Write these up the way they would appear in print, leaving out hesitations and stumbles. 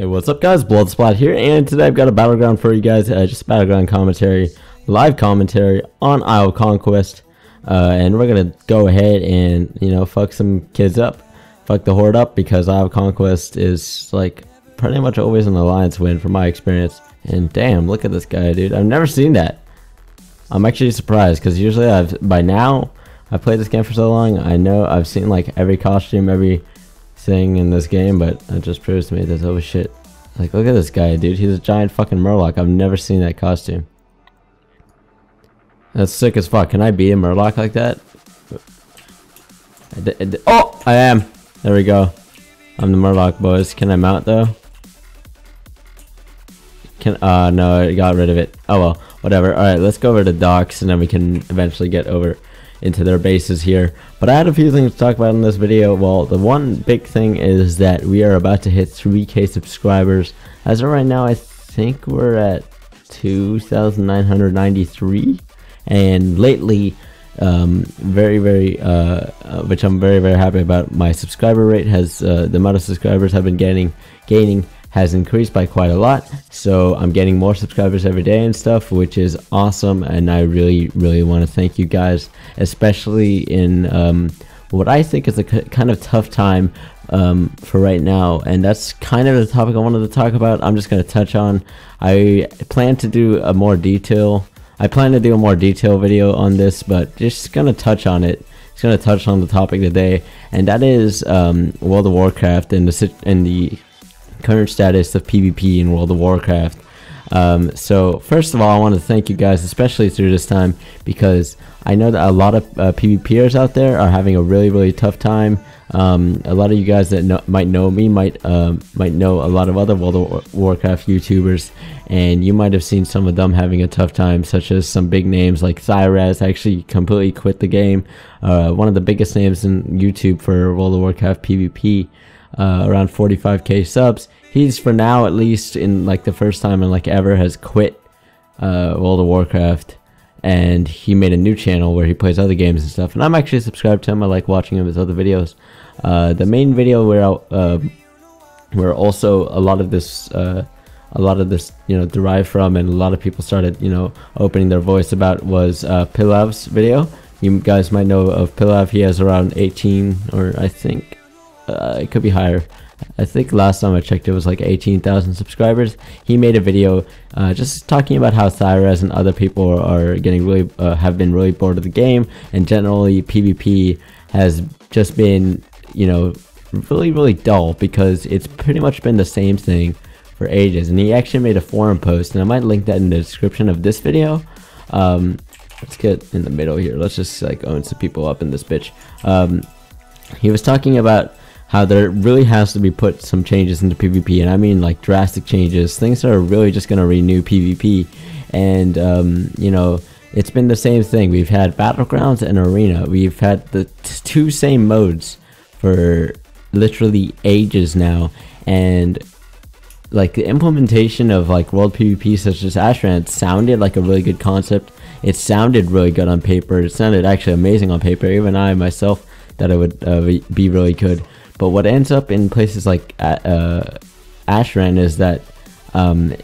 Hey, what's up guys, Bloodsplat here, and today I've got a battleground for you guys, just battleground commentary, live commentary on Isle Conquest, and we're gonna go ahead and, you know, fuck some kids up, fuck the horde up, because Isle Conquest is, like, pretty much always an alliance win from my experience, and damn, look at this guy, dude, I've never seen that. I'm actually surprised, because usually I've played this game for so long, I know I've seen, like, every costume, every thing in this game, but it just proves to me that oh shit, like, look at this guy, dude, he's a giant fucking Murloc. I've never seen that costume. That's sick as fuck. Can I be a Murloc like that? Oh, I am. There we go. I'm the Murloc, boys. Can I mount though? No, I got rid of it. Oh well, whatever. All right, let's go over to docks, and then we can eventually get over into their bases here. But I had a few things to talk about in this video. Well, the one big thing is that we are about to hit 3K subscribers. As of right now, I think we're at 2,993, and lately, which I'm very happy about, my subscriber rate has, the amount of subscribers I've been gaining has increased by quite a lot, so I'm getting more subscribers every day and stuff, which is awesome, and I really want to thank you guys, especially in what I think is a kind of tough time for right now, and that's kind of the topic I wanted to talk about. I'm just going to touch on. I plan to do a more detailed video on this, but just going to touch on it. Just going to touch on the topic today, and that is World of Warcraft and the current status of PvP in World of Warcraft. So first of all, I want to thank you guys, especially through this time, because I know that a lot of PvPers out there are having a really tough time. A lot of you guys that might know me might know a lot of other World of Warcraft YouTubers, and you might have seen some of them having a tough time, such as some big names like Cyrez actually completely quit the game. One of the biggest names in YouTube for World of Warcraft PvP. Around 45k subs. He's, for now at least, in like the first time in like ever, has quit World of Warcraft, and he made a new channel where he plays other games and stuff, and I'm actually subscribed to him. I like watching his other videos. The main video where also a lot of this you know, derived from, and a lot of people started, you know, opening their voice about, was Pilav's video. You guys might know of Pilav. He has around 18, or I think it could be higher. I think last time I checked it was like 18,000 subscribers. He made a video just talking about how Cyrez and other people are getting have been really bored of the game, and generally PvP has just been, you know, really dull, because it's pretty much been the same thing for ages. And he actually made a forum post, and I might link that in the description of this video. Let's get in the middle here. Let's just like own some people up in this bitch. He was talking about how there really has to be put some changes into PvP, and I mean like drastic changes, things that are really just going to renew PvP. And you know, it's been the same thing. We've had Battlegrounds and Arena. We've had the two same modes for literally ages now, and like the implementation of like world PvP such as Astronaut sounded like a really good concept. It sounded really good on paper. It sounded actually amazing on paper. Even I myself thought it would be really good. But what ends up in places like Ashran is that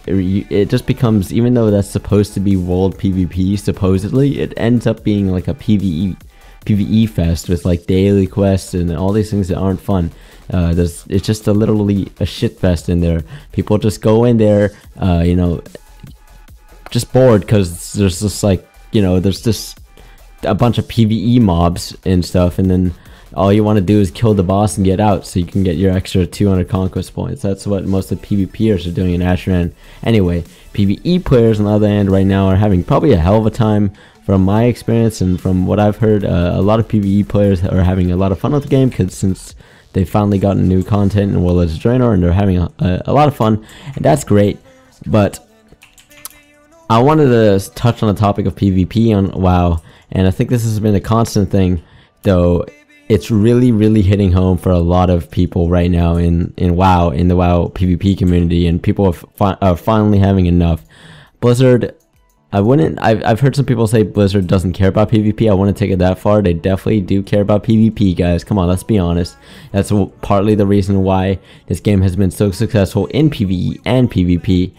it just becomes, even though that's supposed to be world PvP, supposedly, it ends up being like a PvE fest with like daily quests and all these things that aren't fun. It's just literally a shit fest in there. People just go in there, you know, just bored, because there's just like, you know, there's just a bunch of PvE mobs and stuff, and then all you want to do is kill the boss and get out, so you can get your extra 200 conquest points. That's what most of the PvPers are doing in Ashran. Anyway, PvE players on the other hand right now are having probably a hell of a time. From my experience and from what I've heard, a lot of PvE players are having a lot of fun with the game, because since they finally gotten new content in World of Draenor, and they're having a lot of fun, and that's great. But I wanted to touch on the topic of PvP on WoW, and I think this has been a constant thing, though it's really hitting home for a lot of people right now in WoW, in the WoW PvP community, and people are finally having enough. Blizzard I've heard some people say Blizzard doesn't care about PvP. I wouldn't take it that far. They definitely do care about PvP, guys. Come on, let's be honest. That's partly the reason why this game has been so successful in PvE and PvP,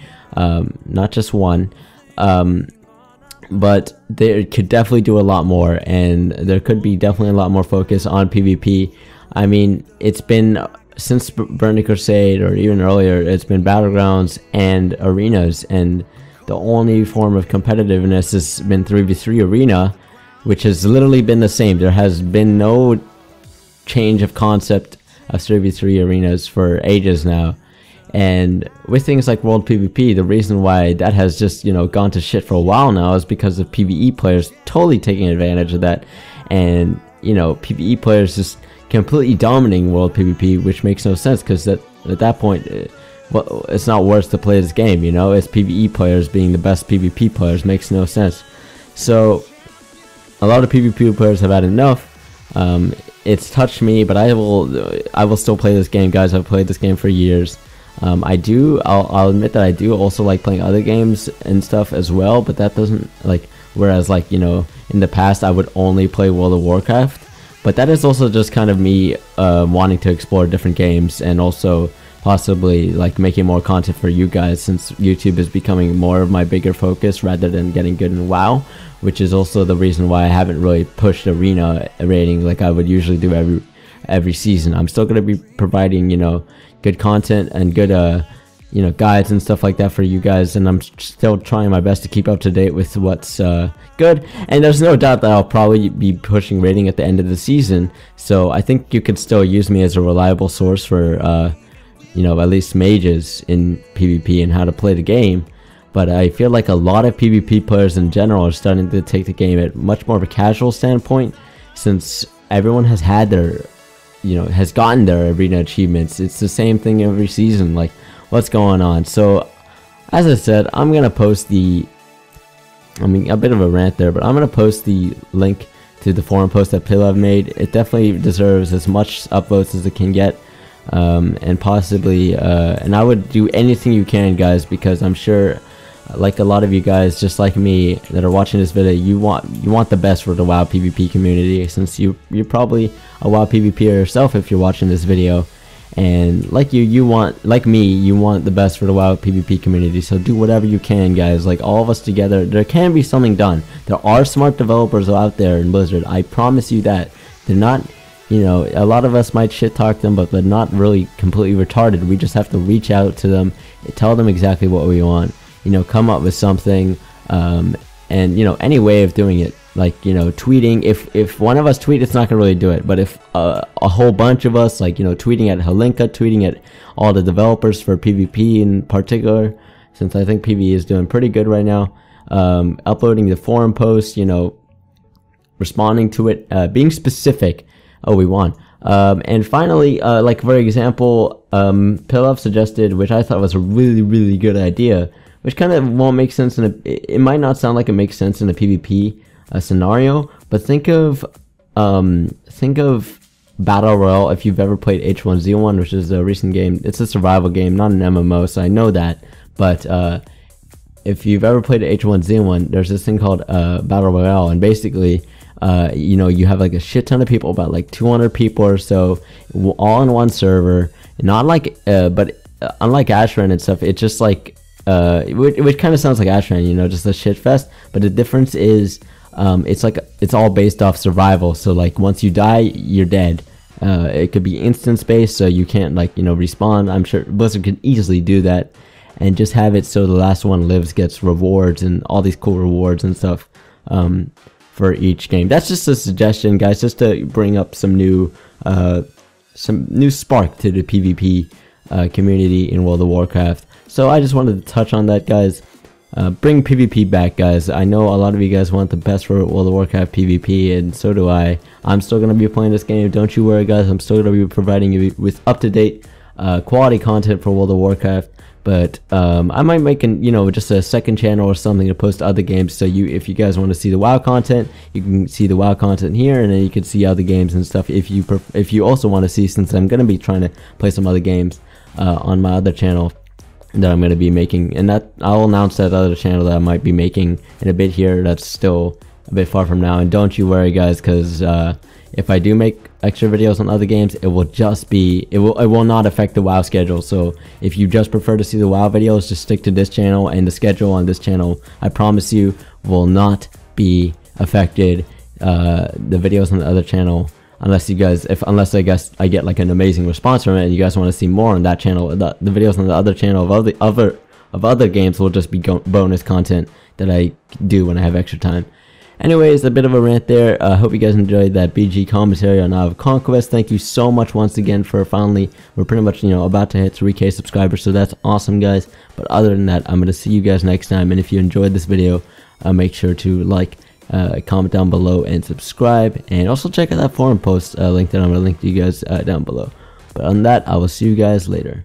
not just one. But they could definitely do a lot more, and there could be definitely a lot more focus on PvP. I mean, it's been since Burning Crusade, or even earlier, it's been battlegrounds and arenas, and the only form of competitiveness has been 3v3 arena, which has literally been the same. There has been no change of concept of 3v3 arenas for ages now. And with things like World PvP, the reason why that has just, you know, gone to shit for a while now is because of PvE players totally taking advantage of that. And, you know, PvE players just completely dominating World PvP, which makes no sense, because at that point, well, it's not worth to play this game, you know? It's PvE players being the best PvP players, makes no sense. So a lot of PvP players have had enough. It's touched me, but I will still play this game, guys. I've played this game for years. I'll admit that I do also like playing other games and stuff as well, but that doesn't, like, whereas, like, you know, in the past I would only play World of Warcraft, but that is also just kind of me wanting to explore different games, and also possibly like making more content for you guys, since YouTube is becoming more of my bigger focus rather than getting good in WoW, which is also the reason why I haven't really pushed arena rating like I would usually do every season. I'm still going to be providing, you know, good content and good you know, guides and stuff like that for you guys, and I'm still trying my best to keep up to date with what's good. And there's no doubt that I'll probably be pushing rating at the end of the season, so I think you could still use me as a reliable source for you know, at least mages in PvP and how to play the game. But I feel like a lot of PvP players in general are starting to take the game at much more of a casual standpoint, since everyone has had their, you know, has gotten their arena achievements. It's the same thing every season. Like, what's going on? So as I said, I'm gonna post the, I mean, a bit of a rant there, but I'm gonna post the link to the forum post that Pillav made. It definitely deserves as much upvotes as it can get, and possibly and I would do anything you can, guys, because I'm sure, like a lot of you guys just like me that are watching this video, you want the best for the WoW PvP community, since you're probably a WoW PvPer yourself if you're watching this video. And like you want, like me, you want the best for the WoW PvP community. So do whatever you can, guys. Like, all of us together, there can be something done. There are smart developers out there in Blizzard, I promise you that. They're not, you know, a lot of us might shit talk them, but they're not really completely retarded. We just have to reach out to them, tell them exactly what we want, you know, come up with something, and, you know, any way of doing it. Like, you know, tweeting, if one of us tweet, it's not gonna really do it, but if a whole bunch of us, like, you know, tweeting at Halinka, tweeting at all the developers for PvP in particular, since I think PvE is doing pretty good right now, uploading the forum post, you know, responding to it, being specific. Oh, we won. And finally, like, for example, Pillav suggested, which I thought was a really good idea, which kind of won't make sense in it might not sound like it makes sense in a PvP scenario, but think of Battle Royale. If you've ever played H1Z1, which is a recent game, it's a survival game, not an MMO, so I know that, but if you've ever played H1Z1, there's this thing called Battle Royale, and basically, you know, you have like a shit ton of people, about like 200 people or so, all in one server. Not like, but unlike Astronaut and stuff, it's just like, which kind of sounds like Astronaut, you know, just a shit fest. But the difference is, it's like, it's all based off survival. So like, once you die, you're dead. It could be instance based, so you can't, like, you know, respawn. I'm sure Blizzard can easily do that, and just have it so the last one lives gets rewards and all these cool rewards and stuff for each game. That's just a suggestion, guys, just to bring up some new spark to the PvP community in World of Warcraft. So I just wanted to touch on that, guys. Bring PvP back, guys. I know a lot of you guys want the best for World of Warcraft PvP, and so do I. I'm still going to be playing this game, don't you worry, guys. I'm still going to be providing you with up-to-date quality content for World of Warcraft. But I might make you know, just a second channel or something to post other games. So if you guys want to see the WoW content, you can see the WoW content here, and then you can see other games and stuff. If you also want to see, since I'm going to be trying to play some other games on my other channel, that I'm going to be making, and that I'll announce that other channel that I might be making in a bit here. That's still a bit far from now, and don't you worry guys, because if I do make extra videos on other games, it will just be, it will not affect the WoW schedule. So if you just prefer to see the WoW videos, just stick to this channel, and the schedule on this channel, I promise you, will not be affected. The videos on the other channel, unless I guess I get like an amazing response from it and you guys want to see more on that channel, the videos on the other channel of other games will just be bonus content that I do when I have extra time. Anyways, a bit of a rant there. I hope you guys enjoyed that BG commentary on Isle of Conquest. Thank you so much once again for finally, we're pretty much, you know, about to hit 3K subscribers, so that's awesome guys. But other than that, I'm going to see you guys next time, and if you enjoyed this video, make sure to like, comment down below, and subscribe, and also check out that forum post link that I'm going to link to you guys down below. But on that, I will see you guys later.